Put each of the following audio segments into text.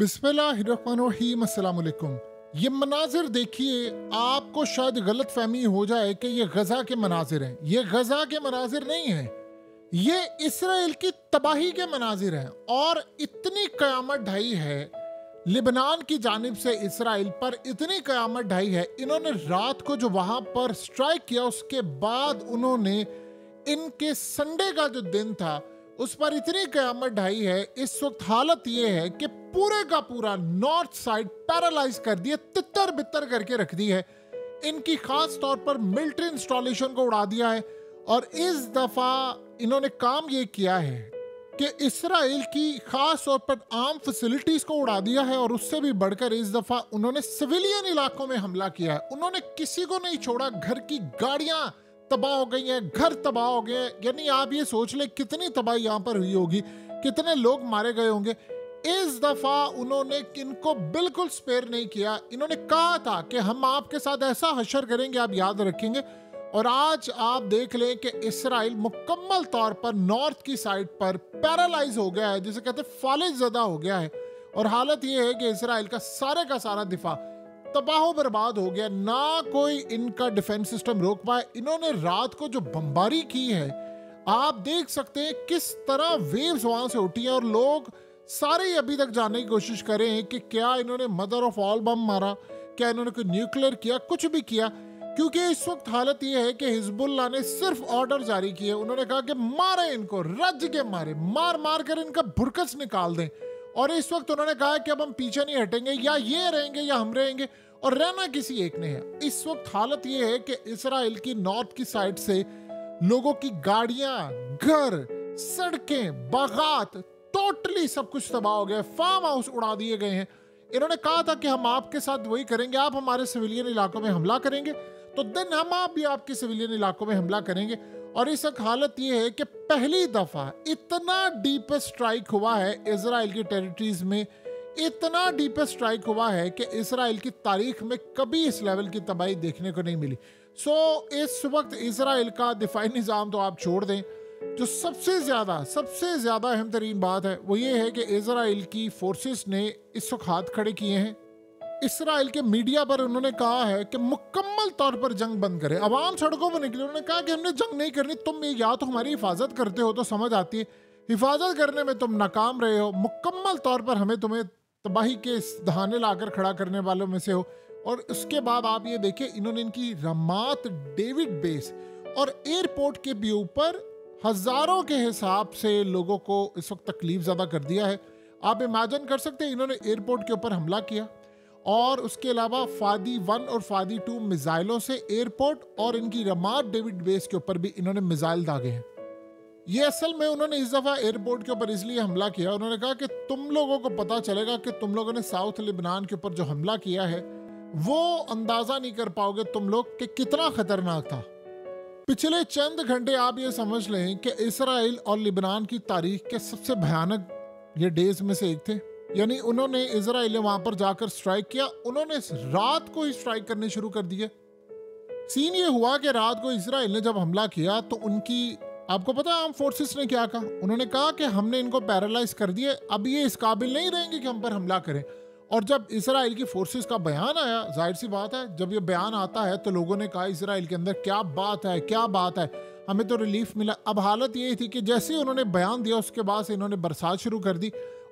बिस्मिल्लाहिर्रहमानिर्रहीम, अस्सलाम वालेकुम। ये मनाजिर देखिए, आपको शायद गलत फहमी हो जाए कि ये गजा के मनाजिर हैं। ये गजा के मनाजिर नहीं हैं, ये इसराइल की तबाही के मनाजिर हैं। और इतनी कयामत ढाई है लिबनान की जानिब से इसराइल पर, इतनी कयामत ढाई है। इन्होंने रात को जो वहां पर स्ट्राइक किया, उसके बाद उन्होंने इनके संडे का जो दिन था उस पर इतनी कयामत ढाई है। इस वक्त हालत ये है कि पूरे का पूरा नॉर्थ साइड पैरालाइज कर दिया, तितर बितर करके रख दी है। इनकी खास तौर पर मिलिट्री इंस्टॉलेशन को उड़ा दिया है। और इस दफा इन्होंने काम ये किया है कि इसराइल की खास तौर पर आर्म फैसिलिटीज को उड़ा दिया है। और उससे भी बढ़कर इस दफा उन्होंने सिविलियन इलाकों में हमला किया है। उन्होंने किसी को नहीं छोड़ा। घर की गाड़ियां तबाह हो गई हैं, घर तबाह हो गए। यानी आप ये सोच ले कितनी तबाही यहाँ पर हुई होगी, कितने लोग मारे गए होंगे। इस दफा उन्होंने इनको बिल्कुल स्पेयर नहीं किया। इन्होंने कहा था कि हम आपके साथ ऐसा हशर करेंगे, आप याद रखेंगे। और आज आप देख लें कि इसराइल मुकम्मल तौर पर नॉर्थ की साइड पर पैरालाइज हो गया है, जिसे कहते हैं फालिज ज़दा हो गया है। और हालत यह है कि इसराइल का सारा दिफा तबाह बर्बाद हो गया। ना कोई इनका डिफेंस सिस्टम रोक पाए। इन्होंने रात को जो बमबारी की है, आप देख सकते हैं किस तरह वेव्स वहां से उठी हैं। और लोग सारे अभी तक जानने की कोशिश कर रहे हैं कि क्या इन्होंने मदर ऑफ ऑल बम मारा, क्या इन्होंने कोई न्यूक्लियर किया, कुछ भी किया। क्योंकि इस वक्त हालत यह है कि हिजबुल्लाह ने सिर्फ ऑर्डर जारी किए। उन्होंने कहा कि मारे इनको, रज के मारे, मार मार कर इनका भुरकस निकाल दें। और इस वक्त उन्होंने कहा कि अब हम पीछे नहीं हटेंगे, या ये रहेंगे या हम रहेंगे। और रहना किसी एक ने है। इस वक्त हालत यह है कि इसराइल की नॉर्थ की साइड से लोगों की गाड़ियां, घर, सड़कें, बागात, टोटली सब कुछ तबाह हो गया। फार्म हाउस उड़ा दिए गए हैं। इन्होंने कहा था कि हम आपके साथ वही करेंगे, आप हमारे सिविलियन इलाकों में हमला करेंगे तो दिन हम आप भी आपके सिविलियन इलाकों में हमला करेंगे। और इस वक्त हालत यह है कि पहली दफा इतना डीपेस्ट स्ट्राइक हुआ है इसराइल की टेरिटरीज में, इतना डीपेस्ट स्ट्राइक हुआ है कि इसराइल की तारीख में कभी इस लेवल की तबाही देखने को नहीं मिली। इस वक्त इसराइल का दिफाई निज़ाम तो आप छोड़ दें। जो सबसे ज़्यादा अहम तरीन बात है वो ये है कि इसराइल की फोर्सेस ने इस वक्त हाथ खड़े किए हैं। इसराइल के मीडिया पर उन्होंने कहा है कि मुकम्मल तौर पर जंग बंद करें। अवाम सड़कों पर निकले, उन्होंने कहा कि हमने जंग नहीं करनी। तुम या तो हमारी हिफाजत करते हो तो समझ आती है, हिफाजत करने में तुम नाकाम रहे हो। मुकम्मल तौर पर हमें तुम्हें तबाही के दहाने लाकर खड़ा करने वालों में से हो। और उसके बाद आप ये देखिए, इन्होंने इनकी रमात डेविड बेस और एयरपोर्ट के भी ऊपर हजारों के हिसाब से लोगों को इस वक्त तकलीफ ज़्यादा कर दिया है। आप इमेजिन कर सकते हैं, इन्होंने एयरपोर्ट के ऊपर हमला किया और उसके अलावा फादी 1 और फादी 2 मिसाइलों से एयरपोर्ट और इनकी रमात डेविड बेस के ऊपर भी इन्होंने मिसाइल दागे हैं। ये असल में उन्होंने इस दफ़ा एयरपोर्ट के ऊपर इसलिए हमला किया, उन्होंने कहा कि तुम लोगों को पता चलेगा कि तुम लोगों ने साउथ लिबनान के ऊपर जो हमला किया है वो अंदाज़ा नहीं कर पाओगे तुम लोग कि कितना खतरनाक था। पिछले चंद घंटे आप ये समझ लें कि इसराइल और लिबनान की तारीख के सबसे भयानक ये डेज में से एक थे। यानी उन्होंने इसराइल ने वहां पर जाकर स्ट्राइक किया, उन्होंने रात को ही स्ट्राइक करने शुरू कर दिए। सीन ये हुआ कि रात को इसराइल ने जब हमला किया तो उनकी, आपको पता है आर्म फोर्सेस ने क्या कहा? उन्होंने कहा कि हमने इनको पैरालाइज कर दिए, अब ये इस काबिल नहीं रहेंगे कि हम पर हमला करें। और जब इसराइल की फोर्सेस का बयान आया, जाहिर सी बात है जब ये बयान आता है तो लोगों ने कहा इसराइल के अंदर क्या बात है, क्या बात है, हमें तो रिलीफ मिला। अब हालत ये थी कि जैसे ही उन्होंने बयान दिया उसके बाद से इन्होंने बरसात शुरू कर दी।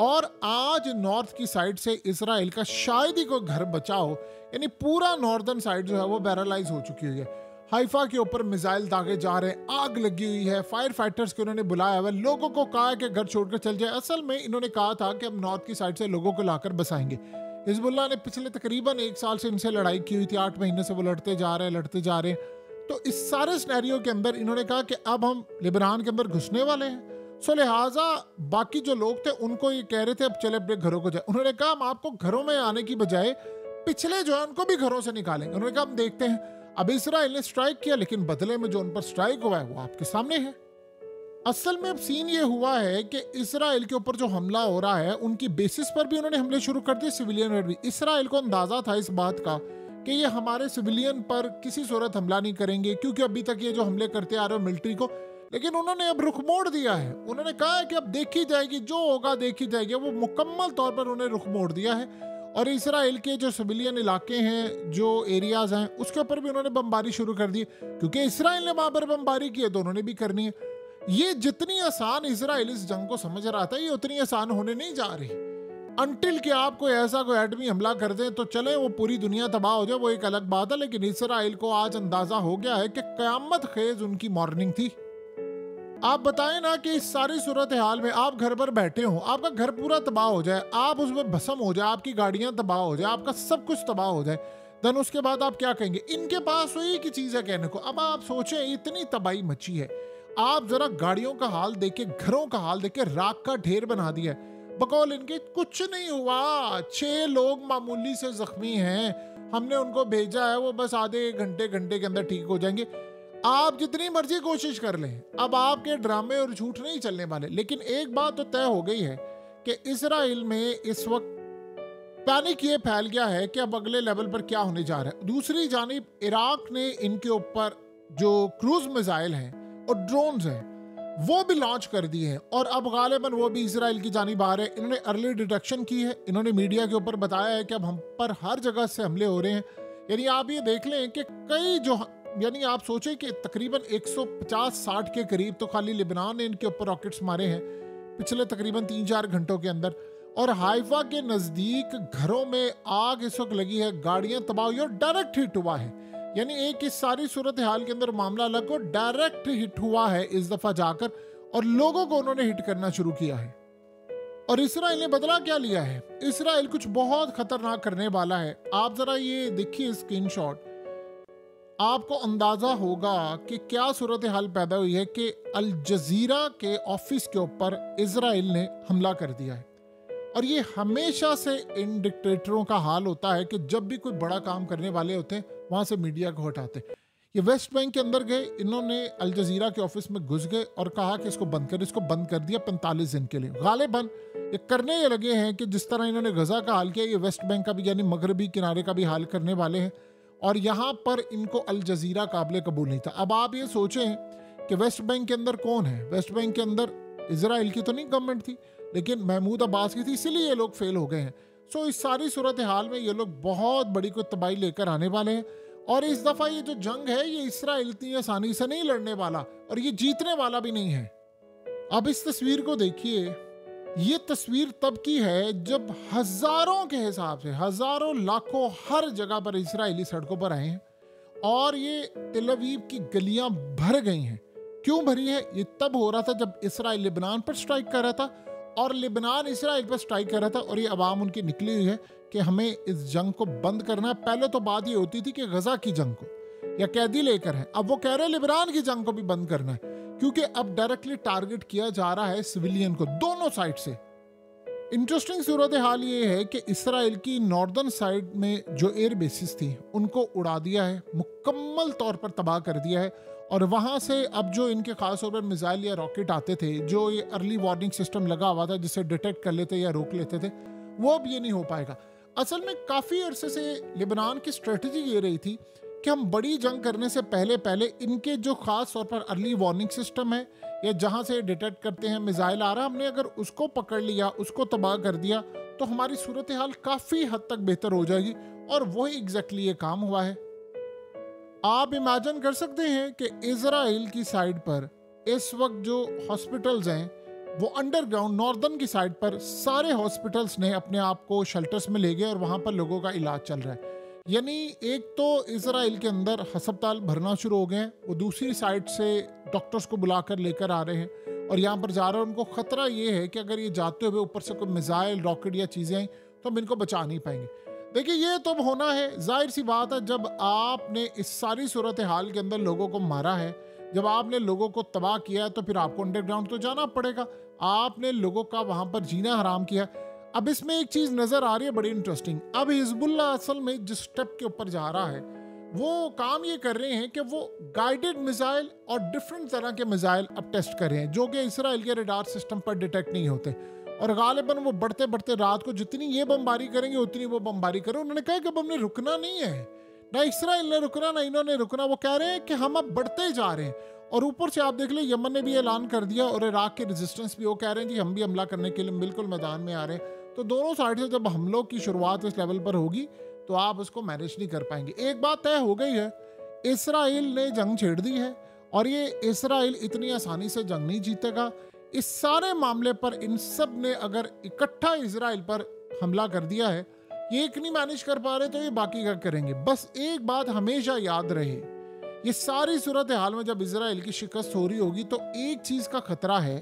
और आज नॉर्थ की साइड से इसराइल का शायद ही कोई घर बचा हो, यानी पूरा नॉर्दर्न साइड जो है वो पैरालाइज हो चुकी हुई है। हाइफा के ऊपर मिसाइल दागे जा रहे हैं, आग लगी हुई है, फायर फाइटर्स को उन्होंने बुलाया हुआ, लोगों को कहा है कि घर छोड़कर चल जाए। असल में इन्होंने कहा था कि हम नॉर्थ की साइड से लोगों को लाकर बसाएंगे। हिजबुल्लाह ने पिछले तकरीबन 1 साल से इनसे लड़ाई की हुई थी, 8 महीने से वो लड़ते जा रहे हैं। तो इस सारे सिनेरियो के अंदर इन्होंने कहा कि अब हम लिबनान के अंदर घुसने वाले हैं। सो लिहाजा बाकी जो लोग थे उनको ये कह रहे थे अब चले अपने घरों को जाए। उन्होंने कहा हम आपको घरों में आने की बजाय पिछले जो है उनको भी घरों से निकालेंगे। उन्होंने कहा हम देखते हैं। अब इसराइल ने स्ट्राइक किया, लेकिन बदले में जो उन पर स्ट्राइक हुआ है वो आपके सामने है। असल में अब सीन ये हुआ है कि इसराइल के ऊपर जो हमला हो रहा है उनकी बेसिस पर भी उन्होंने हमले शुरू कर दिए, सिविलियन पर भी। इसराइल को अंदाजा था इस बात का कि ये हमारे सिविलियन पर किसी सूरत हमला नहीं करेंगे, क्योंकि अभी तक ये जो हमले करते आ रहे हो मिलिट्री को, लेकिन उन्होंने अब रुख मोड़ दिया है। उन्होंने कहा है कि अब देखी जाएगी, जो होगा देखी जाएगी। वो मुकम्मल तौर पर उन्हें रुख मोड़ दिया है और इसराइल के जो सिविलियन इलाके हैं, जो एरियाज हैं, उसके ऊपर भी उन्होंने बमबारी शुरू कर दी, क्योंकि इसराइल ने वहां पर बमबारी की है तो उन्होंने भी करनी है। ये जितनी आसान इसराइल इस जंग को समझ रहा था, ये उतनी आसान होने नहीं जा रही। अंटिल कि आप कोई ऐसा कोई एटमी हमला कर दें तो चले वो पूरी दुनिया तबाह हो जाए, वो एक अलग बात है। लेकिन इसराइल को आज अंदाजा हो गया है कि कयामत खेज उनकी मॉर्निंग थी। आप बताएं ना कि इस सारी सूरत हाल में आप घर पर बैठे हो, आपका घर पूरा तबाह हो जाए, आप उसमें भस्म हो जाए, आपकी गाड़ियां तबाह हो जाए, आपका सब कुछ तबाह हो जाए, देन उसके बाद आप क्या कहेंगे? इनके पास वही की चीज है कहने को। अब आप सोचें, इतनी तबाही मची है, आप जरा गाड़ियों का हाल देखे, घरों का हाल देखे, राख का ढेर बना दिया है। बकौल इनके कुछ नहीं हुआ, 6 लोग मामूली से जख्मी हैं, हमने उनको भेजा है, वो बस आधे घंटे के अंदर ठीक हो जाएंगे। आप जितनी मर्जी कोशिश कर लें, अब आपके ड्रामे और झूठ नहीं चलने वाले। लेकिन एक बात तो तय हो गई है कि इसराइल में इस वक्त पैनिक ये फैल गया है कि अब अगले लेवल पर क्या होने जा रहा है। दूसरी जानिब इराक ने इनके ऊपर जो क्रूज मिसाइल हैं और ड्रोन्स हैं वो भी लॉन्च कर दिए हैं और अब गालिबन वो भी इसराइल की जानिब आ रहे हैं। इन्होंने अर्ली डिटेक्शन की है, इन्होंने मीडिया के ऊपर बताया है कि अब हम पर हर जगह से हमले हो रहे हैं। यानी आप ये देख लें कि कई जो, यानी आप सोचें कि तकरीबन 150-60 के करीब तो खाली लिबनान ने इनके ऊपर रॉकेट्स मारे हैं पिछले तकरीबन 3-4 घंटों के अंदर। और हाइफा के नजदीक घरों में आग इस वक्त लगी है, गाड़ियां तबाह हुई और डायरेक्ट हिट हुआ है। यानी एक इस सारी सूरत हाल के अंदर मामला अलग को डायरेक्ट हिट हुआ है इस दफा जाकर, और लोगों को उन्होंने हिट करना शुरू किया है। और इसराइल ने बदला क्या लिया है? इसराइल कुछ बहुत खतरनाक करने वाला है। आप जरा ये देखिए स्क्रीनशॉट, आपको अंदाजा होगा कि क्या सूरत हाल पैदा हुई है कि अल जजीरा के ऑफिस के ऊपर इसराइल ने हमला कर दिया है। और ये हमेशा से इन डिक्टेटरों का हाल होता है कि जब भी कोई बड़ा काम करने वाले होते हैं वहां से मीडिया को हटाते। ये वेस्ट बैंक के अंदर गए, इन्होंने अल जजीरा के ऑफिस में घुस गए और कहा कि इसको बंद कर, इसको बंद कर दिया 45 दिन के लिए। गालिबन ये करने ये लगे हैं कि जिस तरह इन्होंने गजा का हाल किया, ये वेस्ट बैंक का भी यानी मगरबी किनारे का भी हाल करने वाले हैं। और यहाँ पर इनको अल जजीरा काबिल कबूल नहीं था। अब आप ये सोचें कि वेस्ट बैंक के अंदर कौन है? वेस्ट बैंक के अंदर इसराइल की तो नहीं गवर्नमेंट थी, लेकिन महमूद अब्बास की थी, इसीलिए ये लोग फेल हो गए हैं। सो इस सारी सूरत हाल में ये लोग बहुत बड़ी कोई तबाही लेकर आने वाले हैं। और इस दफा ये जो जंग है ये इसराइल इतनी आसानी से नहीं लड़ने वाला और ये जीतने वाला भी नहीं है। अब इस तस्वीर को देखिए, ये तस्वीर तब की है जब हजारों के हिसाब से, हजारों लाखों हर जगह पर इसराइली सड़कों पर आए हैं और ये तेल अवीव की गलियां भर गई हैं। क्यों भरी है? ये तब हो रहा था जब इसराइल लिबनान पर स्ट्राइक कर रहा था और लिबनान इसराइल पर स्ट्राइक कर रहा था और ये अवाम उनकी निकली हुई है कि हमें इस जंग को बंद करना है। पहले तो बात ये होती थी कि गजा की जंग को या कैदी लेकर है, अब वो कह रहे हैं लिबनान की जंग को भी बंद करना है, क्योंकि अब डायरेक्टली टारगेट किया जा रहा है सिविलियन को दोनों साइड से। इंटरेस्टिंग सूरत हाल ये है कि इसराइल की नॉर्दर्न साइड में जो एयर बेसिस थी उनको उड़ा दिया है, मुकम्मल तौर पर तबाह कर दिया है। और वहां से अब जो इनके खास तौर पर मिसाइल या रॉकेट आते थे, जो ये अर्ली वार्निंग सिस्टम लगा हुआ था जिसे डिटेक्ट कर लेते या रोक लेते थे, वो अब ये नहीं हो पाएगा। असल में काफी अरसे से लिबनान की स्ट्रेटजी ये रही थी कि हम बड़ी जंग करने से पहले पहले इनके जो खास तौर पर अर्ली वार्निंग सिस्टम है या जहां से डिटेक्ट करते हैं मिसाइल आ रहा, हमने अगर उसको पकड़ लिया, उसको तबाह कर दिया तो हमारी सूरत हाल काफी हद तक बेहतर हो जाएगी। और वही एग्जैक्टली ये काम हुआ है। आप इमेजिन कर सकते हैं कि इजराइल की साइड पर इस वक्त जो हॉस्पिटल्स हैं वो अंडरग्राउंड नॉर्दर्न की साइड पर सारे हॉस्पिटल्स ने अपने आप को शेल्टर्स में ले गए और वहां पर लोगों का इलाज चल रहा है। यानी एक तो इजराइल के अंदर अस्पताल भरना शुरू हो गए हैं, वो दूसरी साइड से डॉक्टर्स को बुलाकर लेकर आ रहे हैं और यहाँ पर जा रहे हैं। उनको खतरा ये है कि अगर ये जाते हुए ऊपर से कोई मिसाइल रॉकेट या चीज़ें आई तो हम इनको बचा नहीं पाएंगे। देखिए ये तो होना है, जाहिर सी बात है, जब आपने इस सारी सूरत हाल के अंदर लोगों को मारा है, जब आपने लोगों को तबाह किया है तो फिर आपको अंडरग्राउंड तो जाना पड़ेगा। आपने लोगों का वहां पर जीना हराम किया। अब इसमें एक चीज नजर आ रही है बड़ी इंटरेस्टिंग। अब हिजबुल्ला असल में जिस स्टेप के ऊपर जा रहा है वो काम ये कर रहे हैं कि वो गाइडेड मिसाइल और डिफरेंट तरह के मिसाइल अब टेस्ट कर रहे हैं जो कि इसराइल के रडार सिस्टम पर डिटेक्ट नहीं होते। और गालिबन वो बढ़ते बढ़ते रात को जितनी ये बमबारी करेंगे उतनी वो बमबारी करें। उन्होंने कहा कि अब हमने रुकना नहीं है, ना इसराइल ने रुकना ना इन्होंने रुकना। वो कह रहे हैं कि हम अब बढ़ते जा रहे हैं और ऊपर से आप देख ले यमन ने भी ऐलान कर दिया और इराक के रेजिस्टेंस भी वो कह रहे हैं जी हम भी हमला करने के लिए बिल्कुल मैदान में आ रहे हैं। तो दोनों साइड से जब हमलों की शुरुआत इस लेवल पर होगी तो आप उसको मैनेज नहीं कर पाएंगे। एक बात तय हो गई है, इस्राइल ने जंग छेड़ दी है और ये इस्राइल इतनी आसानी से जंग नहीं जीतेगा। इस सारे मामले पर इन सब ने अगर इकट्ठा इजराइल पर हमला कर दिया है, ये एक नहीं मैनेज कर पा रहे तो ये बाकी क्या करेंगे। बस एक बात हमेशा याद रहे, ये सारी सूरत हाल में जब इजराइल की शिकस्त हो रही होगी तो एक चीज का खतरा है,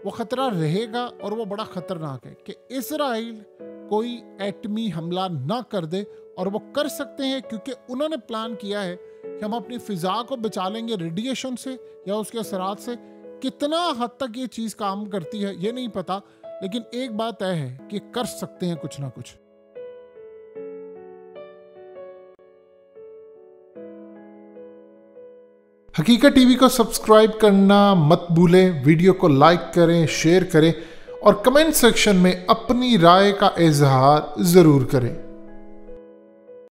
वो खतरा रहेगा और वो बड़ा खतरनाक है कि इजराइल कोई एटमी हमला ना कर दे। और वो कर सकते हैं क्योंकि उन्होंने प्लान किया है कि हम अपनी फिजा को बचा लेंगे रेडिएशन से या उसके असरात से। कितना हद तक ये चीज काम करती है ये नहीं पता, लेकिन एक बात तय है कि कर सकते हैं कुछ ना कुछ। हकीकत टीवी को सब्सक्राइब करना मत भूलें, वीडियो को लाइक करें, शेयर करें और कमेंट सेक्शन में अपनी राय का इजहार जरूर करें।